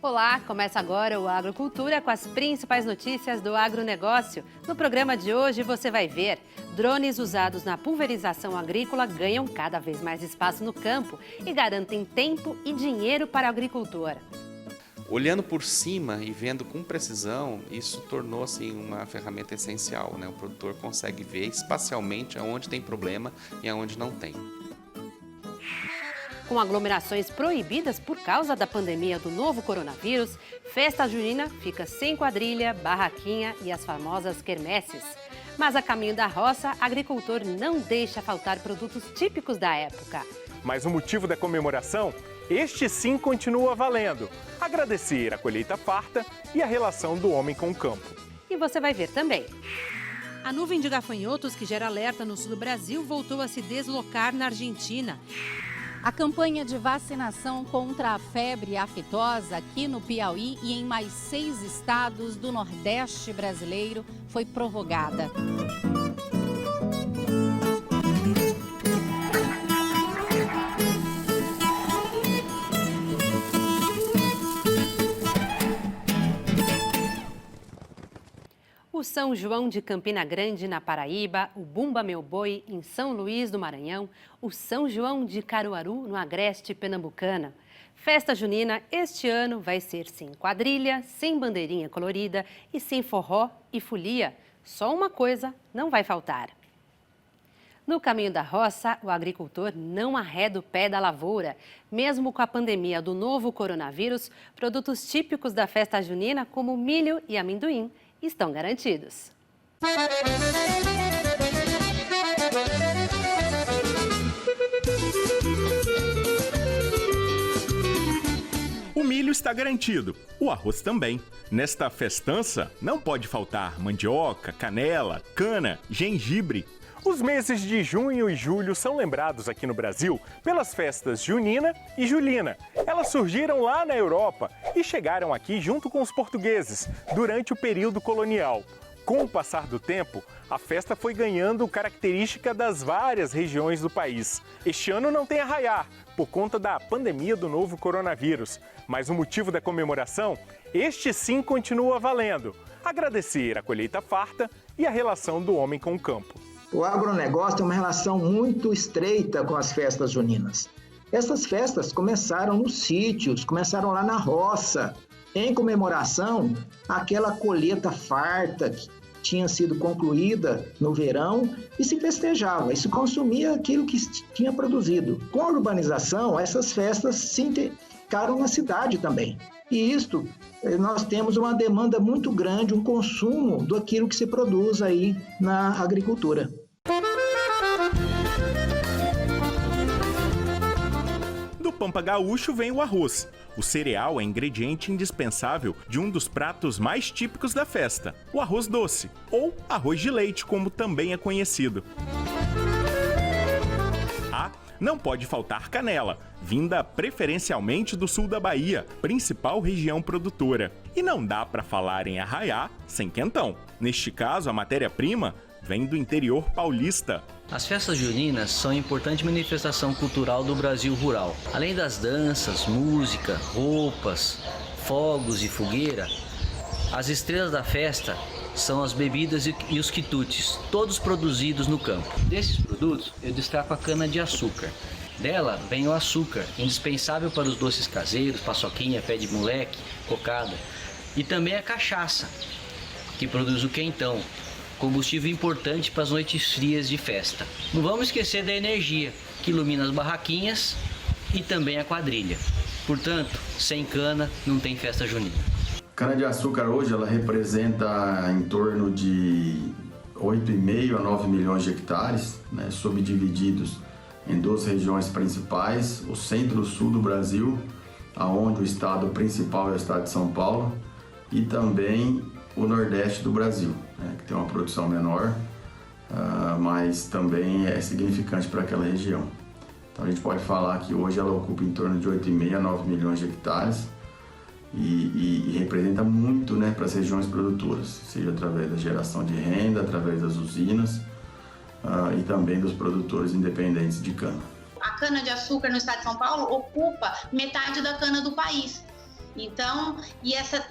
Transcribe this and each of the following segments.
Olá, começa agora o Agrocultura com as principais notícias do agronegócio. No programa de hoje você vai ver: drones usados na pulverização agrícola ganham cada vez mais espaço no campo e garantem tempo e dinheiro para o agricultor. Olhando por cima e vendo com precisão, isso tornou-se uma ferramenta essencial, né? O produtor consegue ver espacialmente aonde tem problema e aonde não tem. Com aglomerações proibidas por causa da pandemia do novo coronavírus, festa junina fica sem quadrilha, barraquinha e as famosas quermesses. Mas a caminho da roça, agricultor não deixa faltar produtos típicos da época. Mas o motivo da comemoração, este sim continua valendo: agradecer a colheita farta e a relação do homem com o campo. E você vai ver também. A nuvem de gafanhotos que gera alerta no sul do Brasil voltou a se deslocar na Argentina. A campanha de vacinação contra a febre aftosa aqui no Piauí e em mais 6 estados do Nordeste brasileiro foi prorrogada. O São João de Campina Grande, na Paraíba, o Bumba Meu Boi, em São Luís do Maranhão, o São João de Caruaru, no Agreste Pernambucana. Festa junina este ano vai ser sem quadrilha, sem bandeirinha colorida e sem forró e folia. Só uma coisa não vai faltar. No caminho da roça, o agricultor não arreda o pé da lavoura. Mesmo com a pandemia do novo coronavírus, produtos típicos da festa junina, como milho e amendoim, estão garantidos. O milho está garantido, o arroz também. Nesta festança, não pode faltar mandioca, canela, cana, gengibre. Os meses de junho e julho são lembrados aqui no Brasil pelas festas junina e julina. Elas surgiram lá na Europa e chegaram aqui junto com os portugueses durante o período colonial. Com o passar do tempo, a festa foi ganhando característica das várias regiões do país. Este ano não tem arraiá, por conta da pandemia do novo coronavírus. Mas o motivo da comemoração, este sim continua valendo: agradecer a colheita farta e a relação do homem com o campo. O agronegócio tem uma relação muito estreita com as festas juninas. Essas festas começaram nos sítios, começaram lá na roça, em comemoração àquela colheita farta que tinha sido concluída no verão e se festejava, e se consumia aquilo que tinha produzido. Com a urbanização, essas festas se intensificaram na cidade também. E isto, nós temos uma demanda muito grande, um consumo daquilo que se produz aí na agricultura. Do Pampa Gaúcho vem o arroz. O cereal é ingrediente indispensável de um dos pratos mais típicos da festa, o arroz doce, ou arroz de leite, como também é conhecido. Não pode faltar canela, vinda preferencialmente do sul da Bahia, principal região produtora. E não dá para falar em arraiá sem quentão. Neste caso, a matéria-prima vem do interior paulista. As festas juninas são uma importante manifestação cultural do Brasil rural. Além das danças, música, roupas, fogos e fogueira, as estrelas da festa são as bebidas e os quitutes, todos produzidos no campo. Desses produtos, eu destaco a cana-de-açúcar. Dela vem o açúcar, indispensável para os doces caseiros, paçoquinha, pé de moleque, cocada. E também a cachaça, que produz o quentão, combustível importante para as noites frias de festa. Não vamos esquecer da energia, que ilumina as barraquinhas e também a quadrilha. Portanto, sem cana não tem festa junina. Cana-de-açúcar hoje ela representa em torno de 8,5 a 9 milhões de hectares, né, subdivididos em 2 regiões principais: o centro e o sul do Brasil, aonde o estado principal é o estado de São Paulo, e também o nordeste do Brasil, né, que tem uma produção menor, mas também é significante para aquela região. Então a gente pode falar que hoje ela ocupa em torno de 8,5 a 9 milhões de hectares e representa muito, né, para as regiões produtoras, seja através da geração de renda, através das usinas e também dos produtores independentes de cana. A cana-de-açúcar no estado de São Paulo ocupa metade da cana do país. Então,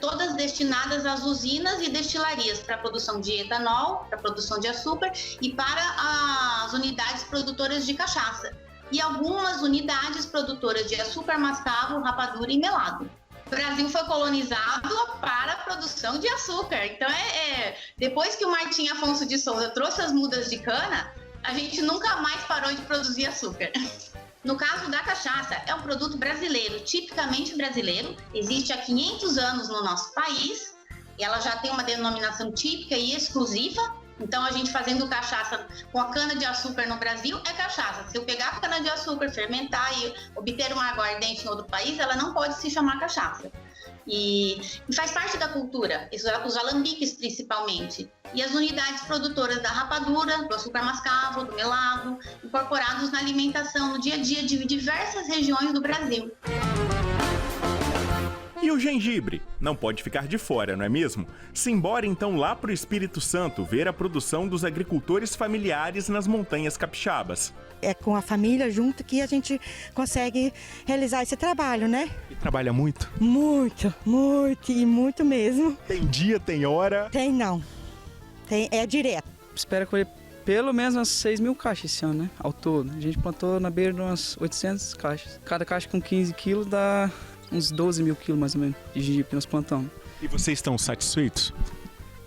todas destinadas às usinas e destilarias para a produção de etanol, para a produção de açúcar e para as unidades produtoras de cachaça. E algumas unidades produtoras de açúcar mascavo, rapadura e melado. O Brasil foi colonizado para a produção de açúcar. Então, depois que o Martim Afonso de Souza trouxe as mudas de cana, a gente nunca mais parou de produzir açúcar. No caso da cachaça, é um produto brasileiro, tipicamente brasileiro. Existe há 500 anos no nosso país. Ela já tem uma denominação típica e exclusiva. Então, a gente fazendo cachaça com a cana-de-açúcar no Brasil é cachaça. Se eu pegar a cana-de-açúcar, fermentar e obter uma aguardente em outro país, ela não pode se chamar cachaça. E faz parte da cultura, os alambiques principalmente. E as unidades produtoras da rapadura, do açúcar mascavo, do melado, incorporados na alimentação, no dia a dia de diversas regiões do Brasil. E o gengibre? Não pode ficar de fora, não é mesmo? Simbora então lá pro Espírito Santo ver a produção dos agricultores familiares nas montanhas capixabas. É com a família junto que a gente consegue realizar esse trabalho, né? E trabalha muito? Muito, muito e muito mesmo. Tem dia, tem hora? Tem não. É direto. Espero colher pelo menos umas 6 mil caixas esse ano, né? Ao todo. A gente plantou na beira de umas 800 caixas. Cada caixa com 15 quilos dá uns 12 mil quilos mais ou menos de gengibre que nós plantamos. E vocês estão satisfeitos?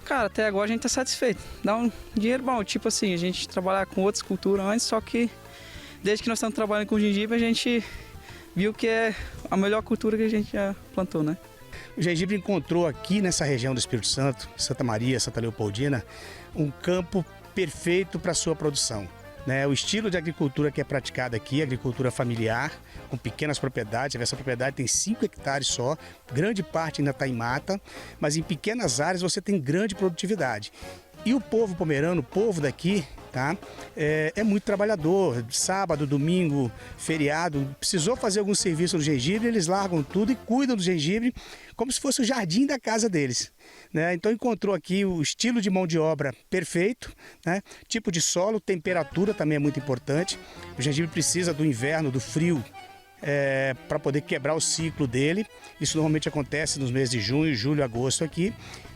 Cara, até agora a gente tá satisfeito. Dá um dinheiro bom, tipo assim, a gente trabalhar com outras culturas antes, só que desde que nós estamos trabalhando com gengibre, a gente viu que é a melhor cultura que a gente já plantou, né? O gengibre encontrou aqui nessa região do Espírito Santo, Santa Maria, Santa Leopoldina, um campo perfeito para a sua produção. O estilo de agricultura que é praticado aqui, agricultura familiar, com pequenas propriedades. Essa propriedade tem 5 hectares só, grande parte ainda está em mata, mas em pequenas áreas você tem grande produtividade. E o povo pomerano, o povo daqui, tá? É muito trabalhador. Sábado, domingo, feriado, precisou fazer algum serviço no gengibre, eles largam tudo e cuidam do gengibre como se fosse o jardim da casa deles, né? Então encontrou aqui o estilo de mão de obra perfeito, né? Tipo de solo, temperatura também é muito importante. O gengibre precisa do inverno, do frio, para poder quebrar o ciclo dele. Isso normalmente acontece nos meses de junho, julho, agosto aqui,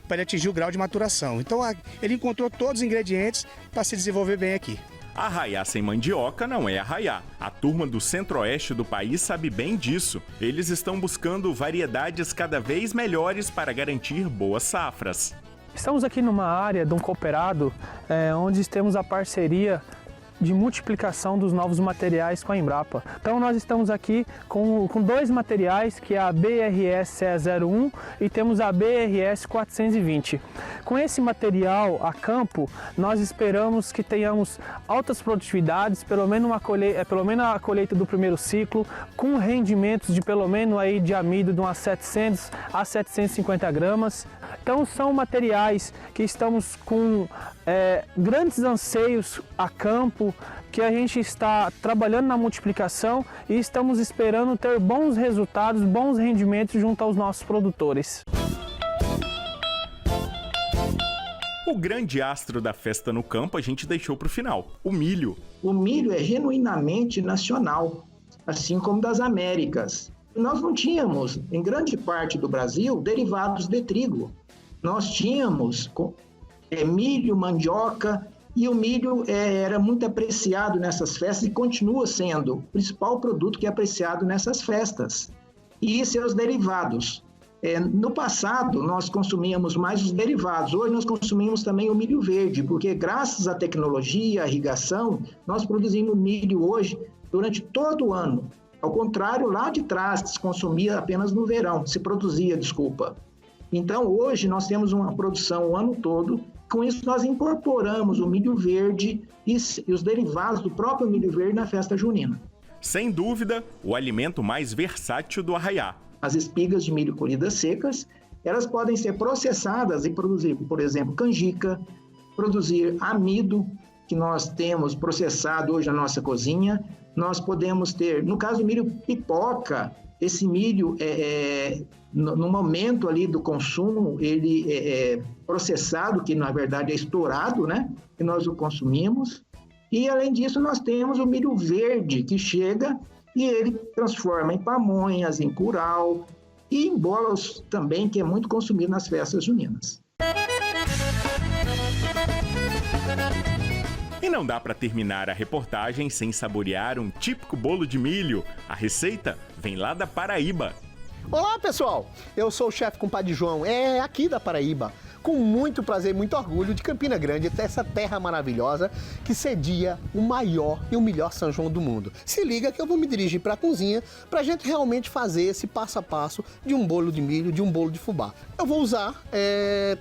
para ele atingir o grau de maturação. Então ele encontrou todos os ingredientes para se desenvolver bem aqui. Arraiá sem mandioca não é arraiá. A turma do centro-oeste do país sabe bem disso. Eles estão buscando variedades cada vez melhores para garantir boas safras. Estamos aqui numa área de um cooperado onde temos a parceria de multiplicação dos novos materiais com a Embrapa. Então nós estamos aqui com 2 materiais, que é a BRS 01 e temos a BRS 420. Com esse material a campo, nós esperamos que tenhamos altas produtividades, pelo menos a colheita do primeiro ciclo, com rendimentos de pelo menos aí de amido de umas 700 a 750 gramas. Então são materiais que estamos com grandes anseios a campo, que a gente está trabalhando na multiplicação e estamos esperando ter bons resultados, bons rendimentos junto aos nossos produtores. O grande astro da festa no campo a gente deixou para o final, o milho. O milho é genuinamente nacional, assim como das Américas. Nós não tínhamos, em grande parte do Brasil, derivados de trigo. Nós tínhamos milho, mandioca, e o milho era muito apreciado nessas festas e continua sendo o principal produto que é apreciado nessas festas. E seus derivados. No passado, nós consumíamos mais os derivados. Hoje, nós consumimos também o milho verde, porque graças à tecnologia, à irrigação, nós produzimos milho hoje durante todo o ano. Ao contrário, lá de trás, se consumia apenas no verão, se produzia, desculpa. Então, hoje, nós temos uma produção o ano todo. Com isso, nós incorporamos o milho verde e os derivados do próprio milho verde na festa junina. Sem dúvida, o alimento mais versátil do arraiá. As espigas de milho colhidas secas, elas podem ser processadas e produzir, por exemplo, canjica, produzir amido, que nós temos processado hoje na nossa cozinha. Nós podemos ter, no caso do milho pipoca, esse milho, no momento ali do consumo, ele é processado, que na verdade é estourado, né? E nós o consumimos. E além disso, nós temos o milho verde, que chega e ele transforma em pamonhas, em curau, e em bolos também, que é muito consumido nas festas juninas. E não dá para terminar a reportagem sem saborear um típico bolo de milho. A receita vem lá da Paraíba. Olá, pessoal! Eu sou o chefe compadre João, aqui da Paraíba. Com muito prazer e muito orgulho de Campina Grande, essa terra maravilhosa que cedia o maior e o melhor São João do mundo. Se liga que eu vou me dirigir para a cozinha para a gente realmente fazer esse passo a passo de um bolo de milho, de um bolo de fubá. Eu vou usar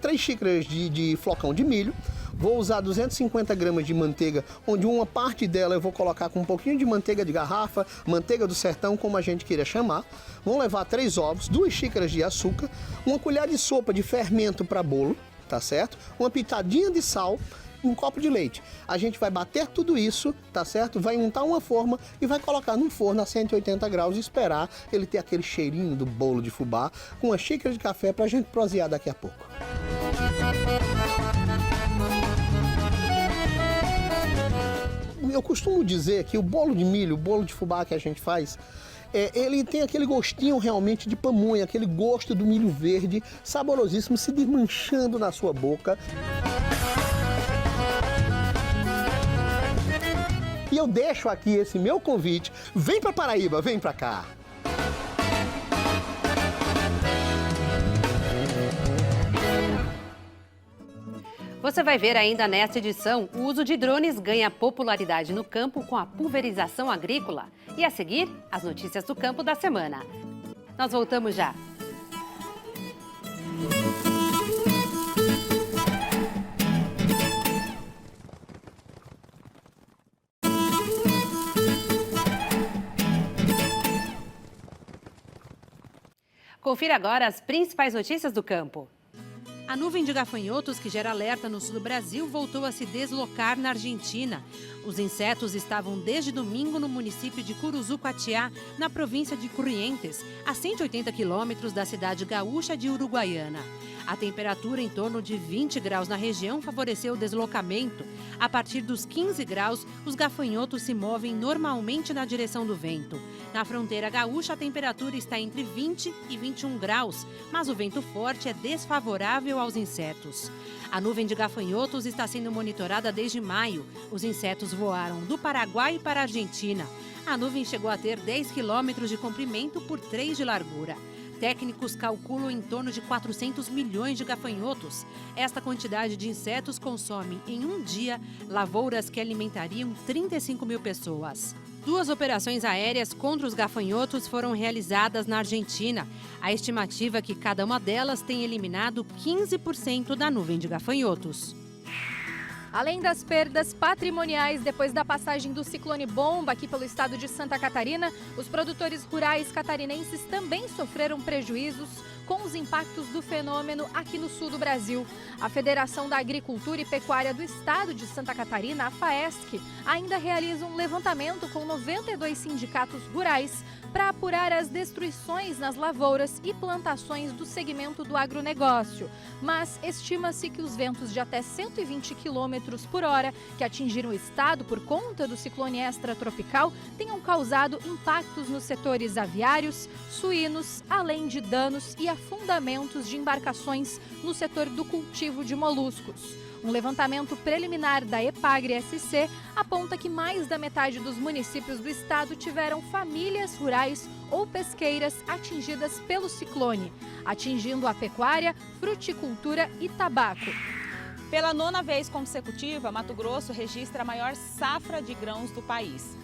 3 xícaras de flocão de milho. Vou usar 250 gramas de manteiga, onde uma parte dela eu vou colocar com um pouquinho de manteiga de garrafa, manteiga do sertão, como a gente queira chamar. Vou levar 3 ovos, 2 xícaras de açúcar, uma colher de sopa de fermento para bolo, tá certo? Uma pitadinha de sal, um copo de leite. A gente vai bater tudo isso, tá certo? Vai untar uma forma e vai colocar num forno a 180 graus e esperar ele ter aquele cheirinho do bolo de fubá com uma xícara de café para a gente prosear daqui a pouco. Eu costumo dizer que o bolo de milho, o bolo de fubá que a gente faz, ele tem aquele gostinho realmente de pamonha, aquele gosto do milho verde, saborosíssimo, se desmanchando na sua boca. E eu deixo aqui esse meu convite, vem pra Paraíba, vem pra cá! Você vai ver ainda nesta edição, o uso de drones ganha popularidade no campo com a pulverização agrícola. E a seguir, as notícias do campo da semana. Nós voltamos já. Confira agora as principais notícias do campo. A nuvem de gafanhotos que gera alerta no sul do Brasil voltou a se deslocar na Argentina. Os insetos estavam desde domingo no município de Curuzu-Cuatiá, na província de Corrientes, a 180 quilômetros da cidade gaúcha de Uruguaiana. A temperatura em torno de 20 graus na região favoreceu o deslocamento. A partir dos 15 graus, os gafanhotos se movem normalmente na direção do vento. Na fronteira gaúcha, a temperatura está entre 20 e 21 graus, mas o vento forte é desfavorável aos insetos. A nuvem de gafanhotos está sendo monitorada desde maio. Os insetos voaram do Paraguai para a Argentina. A nuvem chegou a ter 10 quilômetros de comprimento por 3 de largura. Técnicos calculam em torno de 400 milhões de gafanhotos. Esta quantidade de insetos consome, em um dia, lavouras que alimentariam 35 mil pessoas. 2 operações aéreas contra os gafanhotos foram realizadas na Argentina. A estimativa é que cada uma delas tem eliminado 15% da nuvem de gafanhotos. Além das perdas patrimoniais depois da passagem do ciclone Bomba aqui pelo estado de Santa Catarina, os produtores rurais catarinenses também sofreram prejuízos com os impactos do fenômeno aqui no sul do Brasil. A Federação da Agricultura e Pecuária do Estado de Santa Catarina, a FAESC, ainda realiza um levantamento com 92 sindicatos rurais para apurar as destruições nas lavouras e plantações do segmento do agronegócio. Mas estima-se que os ventos de até 120 km por hora que atingiram o estado por conta do ciclone extratropical tenham causado impactos nos setores aviários, suínos, além de danos e afundamentos de embarcações no setor do cultivo de moluscos. Um levantamento preliminar da Epagre-SC aponta que mais da metade dos municípios do estado tiveram famílias rurais ou pesqueiras atingidas pelo ciclone, atingindo a pecuária, fruticultura e tabaco. Pela 9ª vez consecutiva, Mato Grosso registra a maior safra de grãos do país.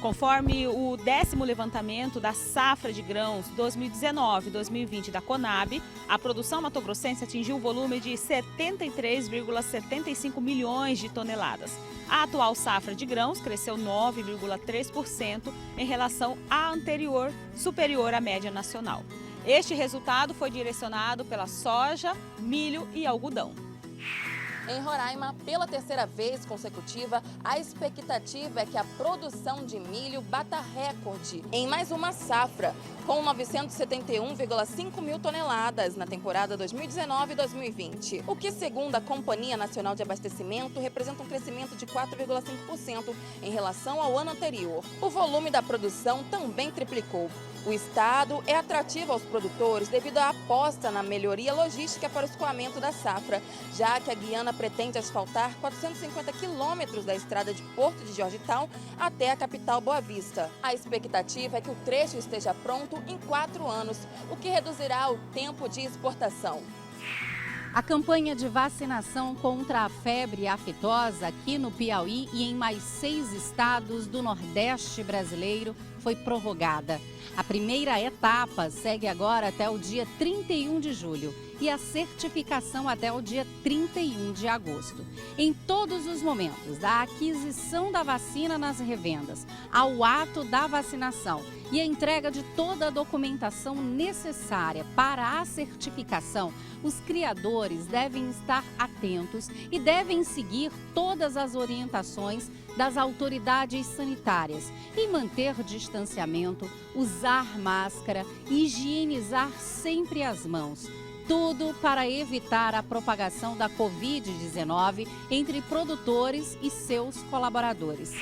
Conforme o 10º levantamento da safra de grãos 2019-2020 da Conab, a produção matogrossense atingiu um volume de 73,75 milhões de toneladas. A atual safra de grãos cresceu 9,3% em relação à anterior, superior à média nacional. Este resultado foi direcionado pela soja, milho e algodão. Em Roraima, pela 3ª vez consecutiva, a expectativa é que a produção de milho bata recorde em mais uma safra, com 971,5 mil toneladas na temporada 2019-2020, o que, segundo a Companhia Nacional de Abastecimento, representa um crescimento de 4,5% em relação ao ano anterior. O volume da produção também triplicou. O estado é atrativo aos produtores devido à aposta na melhoria logística para o escoamento da safra, já que a Guiana pretende asfaltar 450 quilômetros da estrada de Porto de Georgetown até a capital Boa Vista. A expectativa é que o trecho esteja pronto em 4 anos, o que reduzirá o tempo de exportação. A campanha de vacinação contra a febre aftosa aqui no Piauí e em mais 6 estados do Nordeste brasileiro foi prorrogada. A primeira etapa segue agora até o dia 31 de julho e a certificação até o dia 31 de agosto. Em todos os momentos, da aquisição da vacina nas revendas ao ato da vacinação e a entrega de toda a documentação necessária para a certificação, os criadores devem estar atentos e devem seguir todas as orientações das autoridades sanitárias e manter distanciamento, usar máscara e higienizar sempre as mãos. Tudo para evitar a propagação da Covid-19 entre produtores e seus colaboradores.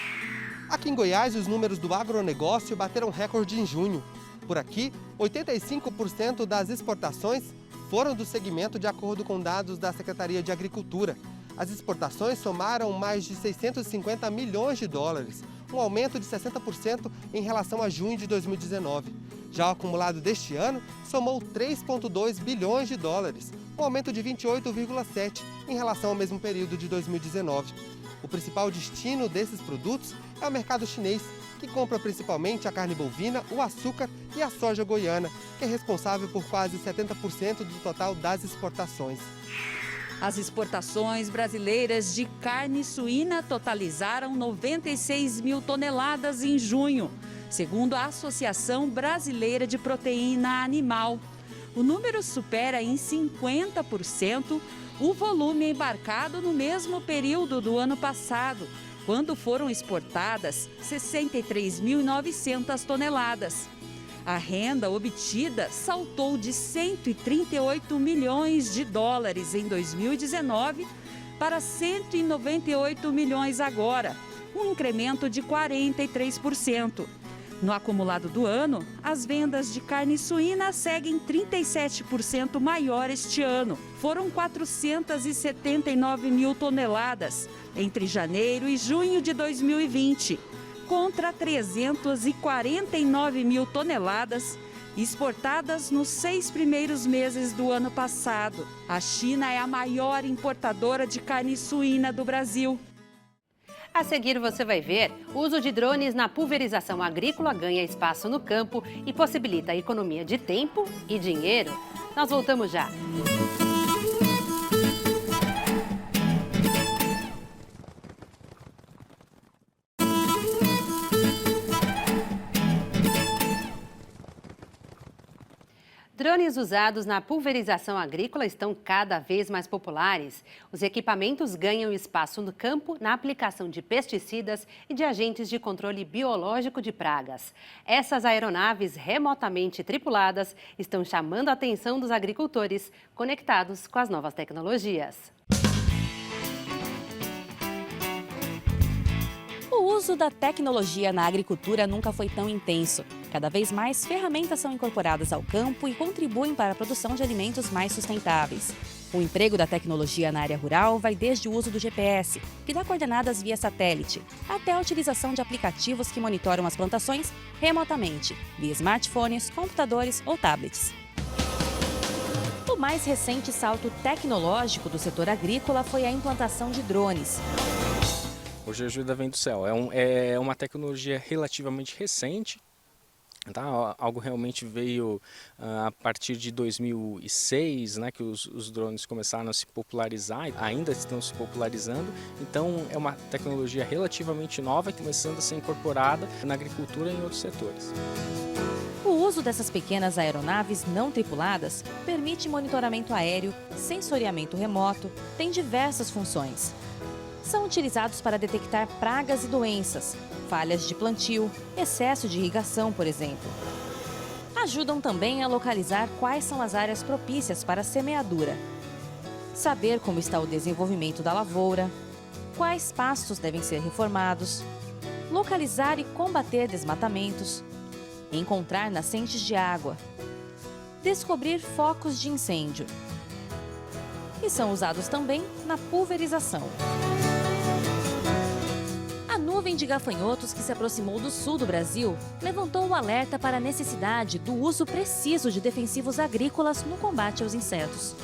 Aqui em Goiás, os números do agronegócio bateram recorde em junho. Por aqui, 85% das exportações foram do segmento de acordo com dados da Secretaria de Agricultura. As exportações somaram mais de 650 milhões de dólares, um aumento de 60% em relação a junho de 2019. Já o acumulado deste ano somou 3,2 bilhões de dólares, um aumento de 28,7% em relação ao mesmo período de 2019. O principal destino desses produtos é o mercado chinês, que compra principalmente a carne bovina, o açúcar e a soja goiana, que é responsável por quase 70% do total das exportações. As exportações brasileiras de carne suína totalizaram 96 mil toneladas em junho, segundo a Associação Brasileira de Proteína Animal. O número supera em 50% o volume embarcado no mesmo período do ano passado, quando foram exportadas 63.900 toneladas. A renda obtida saltou de 138 milhões de dólares em 2019 para 198 milhões agora, um incremento de 43%. No acumulado do ano, as vendas de carne suína seguem 37% maior este ano. Foram 479 mil toneladas entre janeiro e junho de 2020, contra 349 mil toneladas exportadas nos 6 primeiros meses do ano passado. A China é a maior importadora de carne suína do Brasil. A seguir você vai ver, o uso de drones na pulverização agrícola ganha espaço no campo e possibilita a economia de tempo e dinheiro. Nós voltamos já. Drones usados na pulverização agrícola estão cada vez mais populares. Os equipamentos ganham espaço no campo na aplicação de pesticidas e de agentes de controle biológico de pragas. Essas aeronaves remotamente tripuladas estão chamando a atenção dos agricultores conectados com as novas tecnologias. O uso da tecnologia na agricultura nunca foi tão intenso. Cada vez mais ferramentas são incorporadas ao campo e contribuem para a produção de alimentos mais sustentáveis. O emprego da tecnologia na área rural vai desde o uso do GPS, que dá coordenadas via satélite, até a utilização de aplicativos que monitoram as plantações remotamente, via smartphones, computadores ou tablets. O mais recente salto tecnológico do setor agrícola foi a implantação de drones. Hoje a ajuda vem do céu. É uma tecnologia relativamente recente. Tá? Algo realmente veio a partir de 2006, né, que os drones começaram a se popularizar, ainda estão se popularizando. Então é uma tecnologia relativamente nova e começando a ser incorporada na agricultura e em outros setores. O uso dessas pequenas aeronaves não tripuladas permite monitoramento aéreo, sensoriamento remoto, tem diversas funções. São utilizados para detectar pragas e doenças, falhas de plantio, excesso de irrigação, por exemplo. Ajudam também a localizar quais são as áreas propícias para a semeadura, saber como está o desenvolvimento da lavoura, quais pastos devem ser reformados, localizar e combater desmatamentos, encontrar nascentes de água, descobrir focos de incêndio. E são usados também na pulverização. A nuvem de gafanhotos que se aproximou do sul do Brasil levantou o alerta para a necessidade do uso preciso de defensivos agrícolas no combate aos insetos.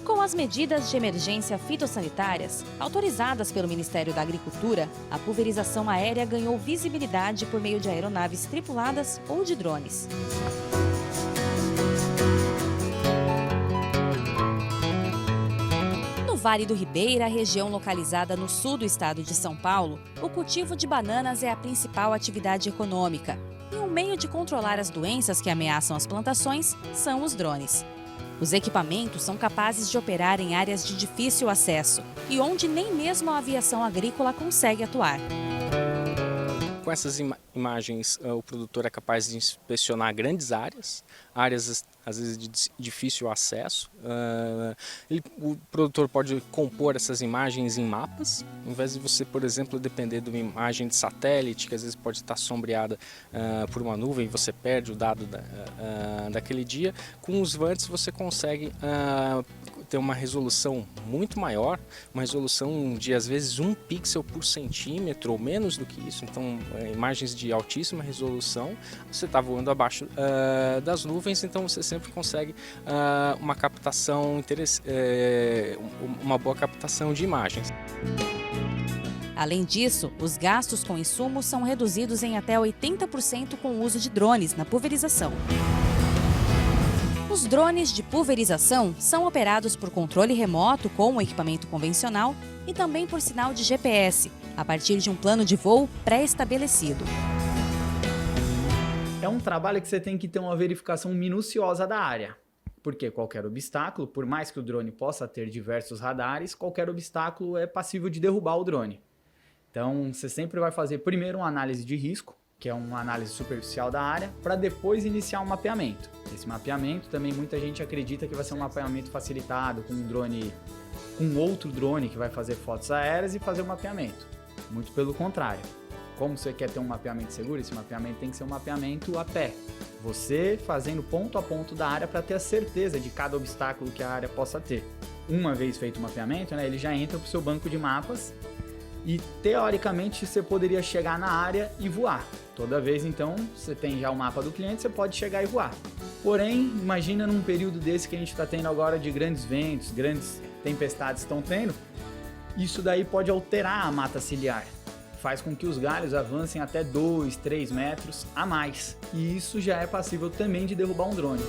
Com as medidas de emergência fitossanitárias autorizadas pelo Ministério da Agricultura, a pulverização aérea ganhou visibilidade por meio de aeronaves tripuladas ou de drones. No Vale do Ribeira, região localizada no sul do estado de São Paulo, o cultivo de bananas é a principal atividade econômica. E um meio de controlar as doenças que ameaçam as plantações são os drones. Os equipamentos são capazes de operar em áreas de difícil acesso e onde nem mesmo a aviação agrícola consegue atuar. Com essas imagens, o produtor é capaz de inspecionar grandes áreas às vezes de difícil acesso. O produtor pode compor essas imagens em mapas, ao invés de você, por exemplo, depender de uma imagem de satélite, que às vezes pode estar sombreada por uma nuvem e você perde o dado daquele dia. Com os VANTs você consegue ter uma resolução muito maior, uma resolução de às vezes 1 pixel por centímetro ou menos do que isso, então imagens de altíssima resolução. Você está voando abaixo das nuvens, então você sempre consegue uma captação uma boa captação de imagens. Além disso, os gastos com insumos são reduzidos em até 80% com o uso de drones na pulverização. Os drones de pulverização são operados por controle remoto com o equipamento convencional e também por sinal de GPS, a partir de um plano de voo pré-estabelecido. É um trabalho que você tem que ter uma verificação minuciosa da área, porque qualquer obstáculo, por mais que o drone possa ter diversos radares, qualquer obstáculo é passível de derrubar o drone. Então, você sempre vai fazer primeiro uma análise de risco, que é uma análise superficial da área, para depois iniciar um mapeamento. Esse mapeamento também muita gente acredita que vai ser um mapeamento facilitado com um drone, com outro drone que vai fazer fotos aéreas e fazer o mapeamento. Muito pelo contrário. Como você quer ter um mapeamento seguro, esse mapeamento tem que ser um mapeamento a pé. Você fazendo ponto a ponto da área para ter a certeza de cada obstáculo que a área possa ter. Uma vez feito o mapeamento, ele já entra para o seu banco de mapas e, teoricamente, você poderia chegar na área e voar. Toda vez, então, você tem já o mapa do cliente, você pode chegar e voar. Porém, imagina num período desse que a gente está tendo agora de grandes ventos, grandes tempestades estão tendo, isso daí pode alterar a mata ciliar. Faz com que os galhos avancem até 2, 3 metros a mais. E isso já é passível também de derrubar um drone.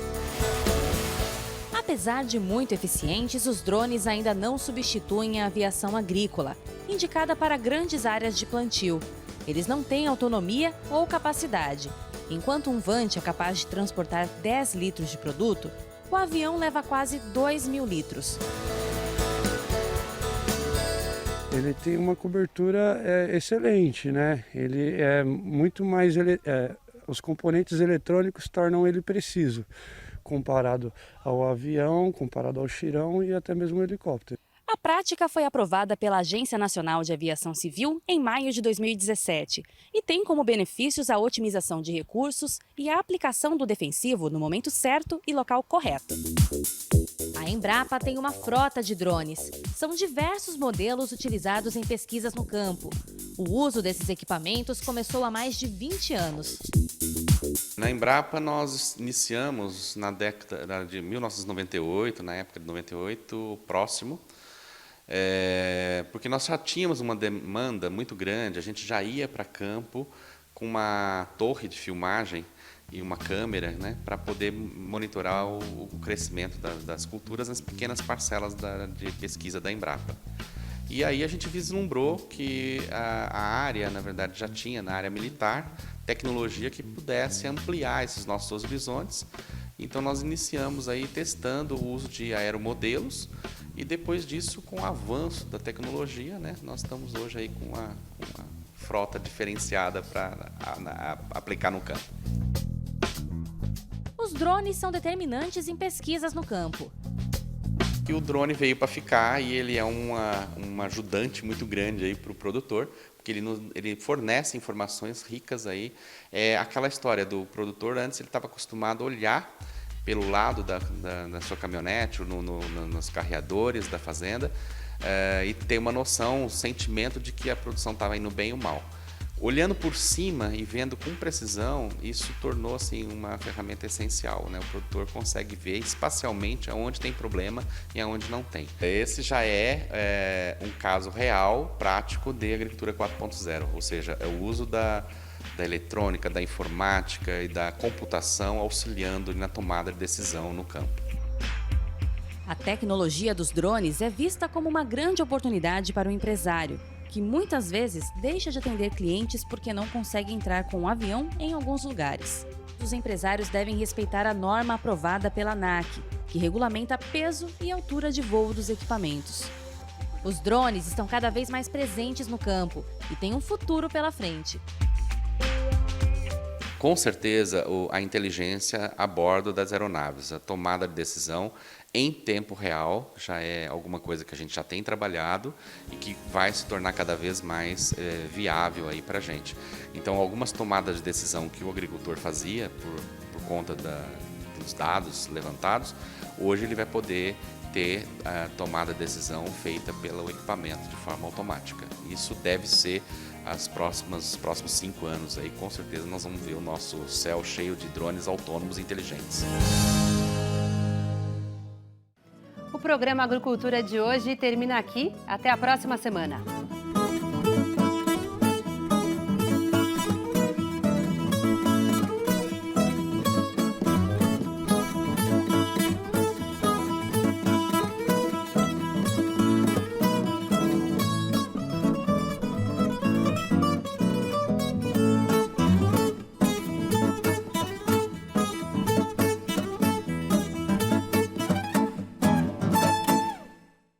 Apesar de muito eficientes, os drones ainda não substituem a aviação agrícola, indicada para grandes áreas de plantio. Eles não têm autonomia ou capacidade. Enquanto um VANT é capaz de transportar 10 litros de produto, o avião leva quase 2.000 litros. Ele tem uma cobertura excelente, né? Ele é muito mais... os componentes eletrônicos tornam ele preciso, comparado ao avião, comparado ao Chirão e até mesmo ao helicóptero. A prática foi aprovada pela Agência Nacional de Aviação Civil em maio de 2017 e tem como benefícios a otimização de recursos e a aplicação do defensivo no momento certo e local correto. A Embrapa tem uma frota de drones. São diversos modelos utilizados em pesquisas no campo. O uso desses equipamentos começou há mais de 20 anos. Na Embrapa nós iniciamos na década de 1998, na época de 98, próximo, porque nós já tínhamos uma demanda muito grande, a gente já ia para campo com uma torre de filmagem e uma câmera, né, para poder monitorar o crescimento das culturas nas pequenas parcelas de pesquisa da Embrapa. E aí a gente vislumbrou que a área, na verdade, já tinha na área militar tecnologia que pudesse ampliar esses nossos horizontes. Então nós iniciamos aí testando o uso de aeromodelos e depois disso, com o avanço da tecnologia, né, nós estamos hoje aí com uma frota diferenciada para aplicar no campo. Os drones são determinantes em pesquisas no campo. Que o drone veio para ficar e ele é um ajudante muito grande aí para o produtor, porque ele fornece informações ricas aí. É aquela história do produtor, antes ele estava acostumado a olhar pelo lado da sua caminhonete, ou nos carreadores da fazenda, e ter uma noção, um sentimento de que a produção estava indo bem ou mal. Olhando por cima e vendo com precisão, isso tornou assim, uma ferramenta essencial, né? O produtor consegue ver espacialmente aonde tem problema e aonde não tem. Esse já é um caso real, prático de agricultura 4.0, ou seja, é o uso da eletrônica, da informática e da computação auxiliando na tomada de decisão no campo. A tecnologia dos drones é vista como uma grande oportunidade para o empresário, que muitas vezes deixa de atender clientes porque não consegue entrar com um avião em alguns lugares. Os empresários devem respeitar a norma aprovada pela ANAC, que regulamenta peso e altura de voo dos equipamentos. Os drones estão cada vez mais presentes no campo e têm um futuro pela frente. Com certeza, a inteligência a bordo das aeronaves, a tomada de decisão em tempo real, já é alguma coisa que a gente já tem trabalhado e que vai se tornar cada vez mais viável aí para a gente. Então, algumas tomadas de decisão que o agricultor fazia por conta dos dados levantados, hoje ele vai poder ter a tomada de decisão feita pelo equipamento de forma automática. Isso deve ser os próximos 5 anos aí, com certeza nós vamos ver o nosso céu cheio de drones autônomos inteligentes. O programa Agricultura de hoje termina aqui. Até a próxima semana.